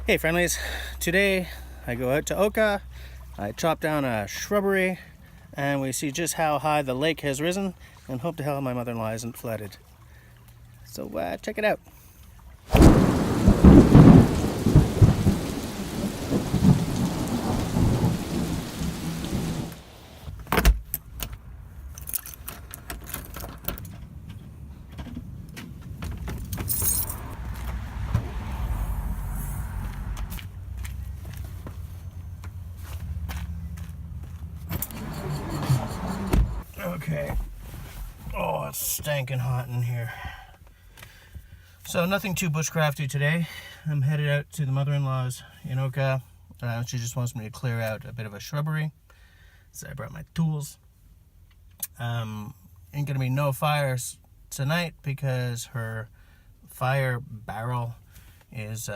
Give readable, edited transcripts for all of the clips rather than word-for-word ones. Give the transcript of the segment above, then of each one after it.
Hey friendlies, today I go out to Oka, I chop down a shrubbery, and we see just how high the lake has risen, and hope to hell my mother-in-law isn't flooded. So check it out. Okay. Oh, it's stinking hot in here. So nothing too bushcrafty today. I'm headed out to the mother-in-law's in Oka. She just wants me to clear out a bit of a shrubbery. So I brought my tools. Ain't gonna be no fires tonight because her fire barrel is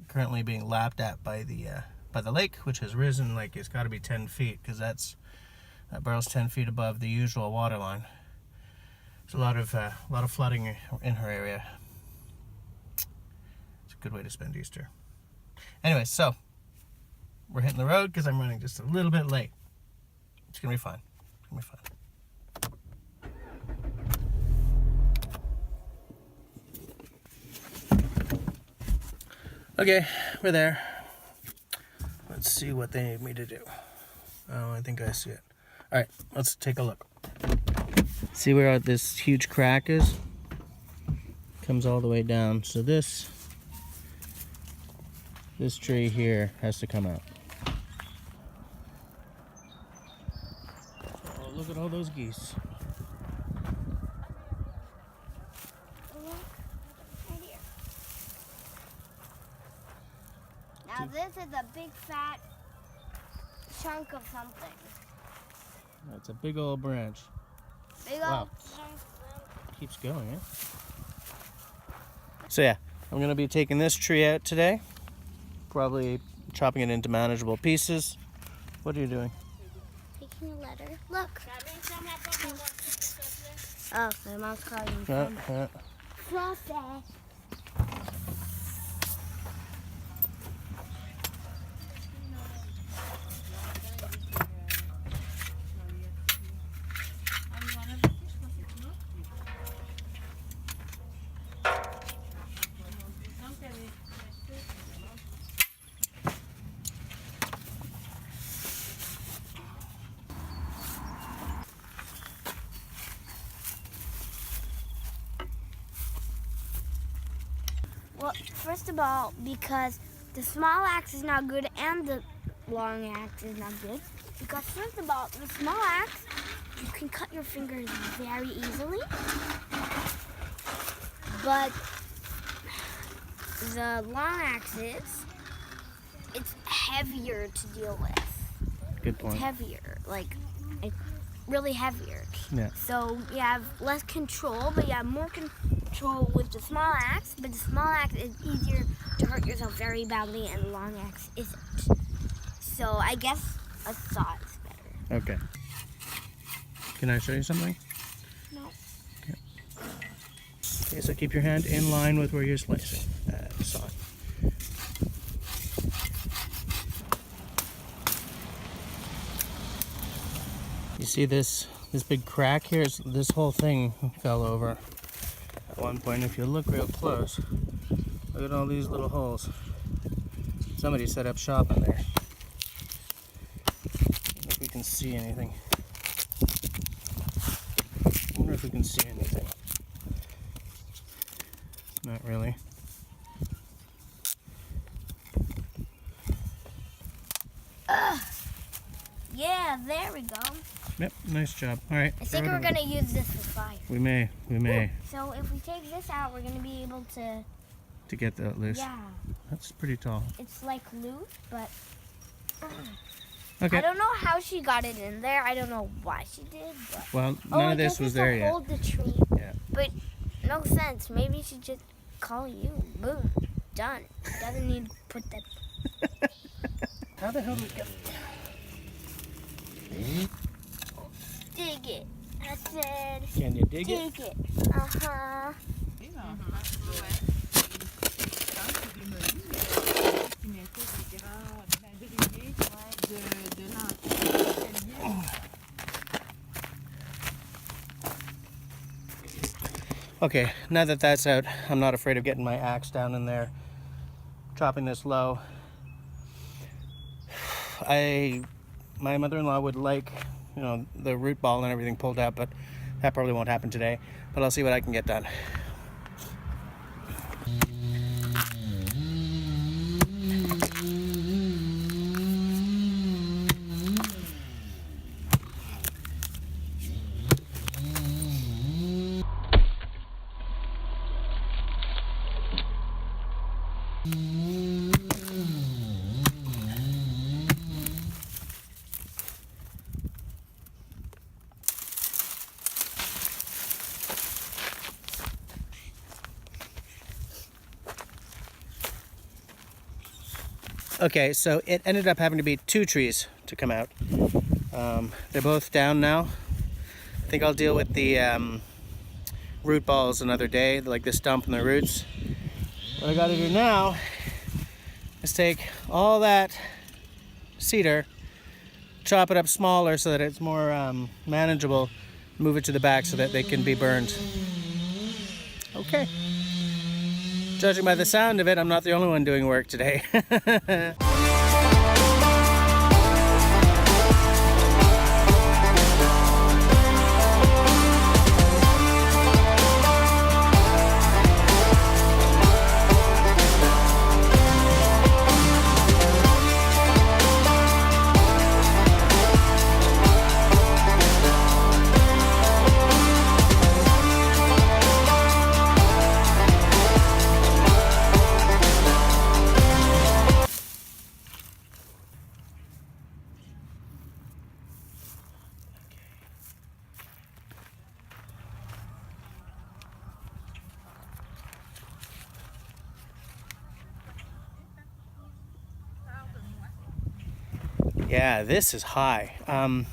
currently being lapped at by the lake, which has risen like it's got to be 10 feet because that barrel's 10 feet above the usual water line. There's a lot of flooding in her area. It's a good way to spend Easter. Anyway, so we're hitting the road because I'm running just a little bit late. It's gonna be fun. It's gonna be fun. Okay, we're there. Let's see what they need me to do. Oh, I think I see it. All right, let's take a look. See where this huge crack is? Comes all the way down. So this tree here has to come out. Oh, look at all those geese. Right here. Now this is a big fat chunk of something. That's a big old branch. Big Wow. old chunk. Keeps going, eh? So yeah, I'm gonna be taking this tree out today. Probably chopping it into manageable pieces. What are you doing? Taking a letter. Look. Oh, my mom's calling me. Process. Well, first of all, because the small axe is not good and the long axe is not good. Because first of all, the small axe, you can cut your fingers very easily. But the long axe it's heavier to deal with. Good point. It's heavier, like really heavier. Yeah. So you have less control, but you have more control with the small axe. But the small axe is easier to hurt yourself very badly, and the long axe isn't. So I guess a saw is better. Okay. Can I show you something? No. Okay. Okay, so keep your hand in line with where you're slicing the saw. You see this big crack here? This whole thing fell over at one point. If you look real close, look at all these little holes. Somebody set up shop in there. If we can see anything. I wonder if we can see anything. Not really. Yeah, there we go. Yep, nice job. All right. I think we're gonna use this for fire. We may. So if we take this out, we're gonna be able to. To get that loose. Yeah. That's pretty tall. It's like loose, but. Okay. I don't know how she got it in there. I don't know why she did. But... Well, none of this was there yet. Hold the tree. Yeah. But no sense. Maybe she just call you. Boom. Done. Doesn't need to put that. How the hell did we get? Dig it. I said. Can you dig it? Dig it. Uh-huh. Okay, now that that's out, I'm not afraid of getting my axe down in there, chopping this low. My mother-in-law would like, you know, the root ball and everything pulled out, but that probably won't happen today. But I'll see what I can get done. Okay, so it ended up having to be 2 trees to come out. They're both down now. I think I'll deal with the root balls another day, like the stump and the roots. What I gotta do now is take all that cedar, chop it up smaller so that it's more manageable, move it to the back so that they can be burned. Okay. Judging by the sound of it, I'm not the only one doing work today. Yeah, this is high. The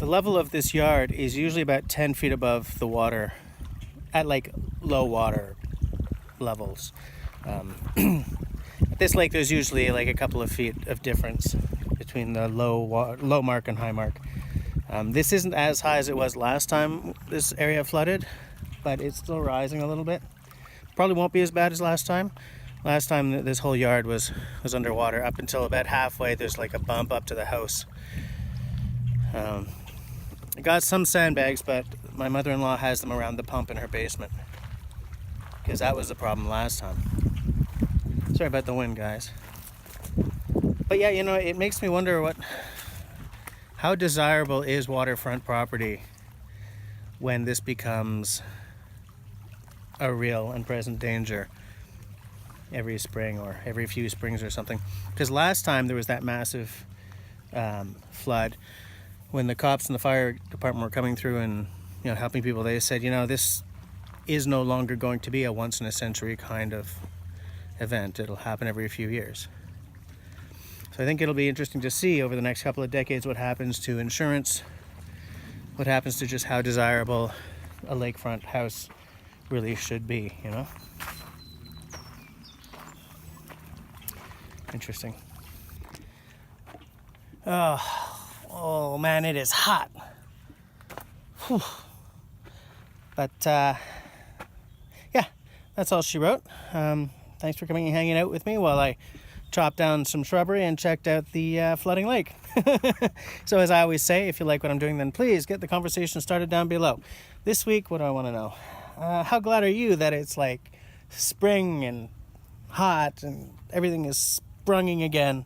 level of this yard is usually about 10 feet above the water at like low water levels. At this lake there's usually like a couple of feet of difference between the low mark and high mark. This isn't as high as it was last time this area flooded, but it's still rising a little bit. Probably won't be as bad as last time. Last time this whole yard was underwater. Up until about halfway there's like a bump up to the house. I got some sandbags, but my mother-in-law has them around the pump in her basement, because that was the problem last time. Sorry about the wind, guys. But yeah, you know, it makes me wonder how desirable is waterfront property when this becomes a real and present danger every spring or every few springs or something. Because last time there was that massive flood, when the cops and the fire department were coming through and, you know, helping people, they said, you know, this is no longer going to be a once in a century kind of event. It'll happen every few years. So I think it'll be interesting to see over the next couple of decades what happens to insurance, what happens to just how desirable a lakefront house really should be, you know? Interesting. Oh man, it is hot. Whew. But yeah, that's all she wrote. Thanks for coming and hanging out with me while I chopped down some shrubbery and checked out the flooding lake. So as I always say, if you like what I'm doing, then please get the conversation started down below. This week, what do I want to know? How glad are you that it's like spring and hot and everything is sprunging again?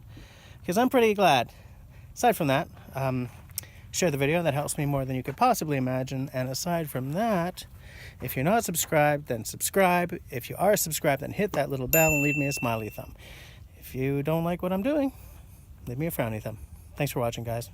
Because I'm pretty glad. Aside from that, share the video. That helps me more than you could possibly imagine. And aside from that, if you're not subscribed, then subscribe. If you are subscribed, then hit that little bell and leave me a smiley thumb. If you don't like what I'm doing, leave me a frowny thumb. Thanks for watching, guys.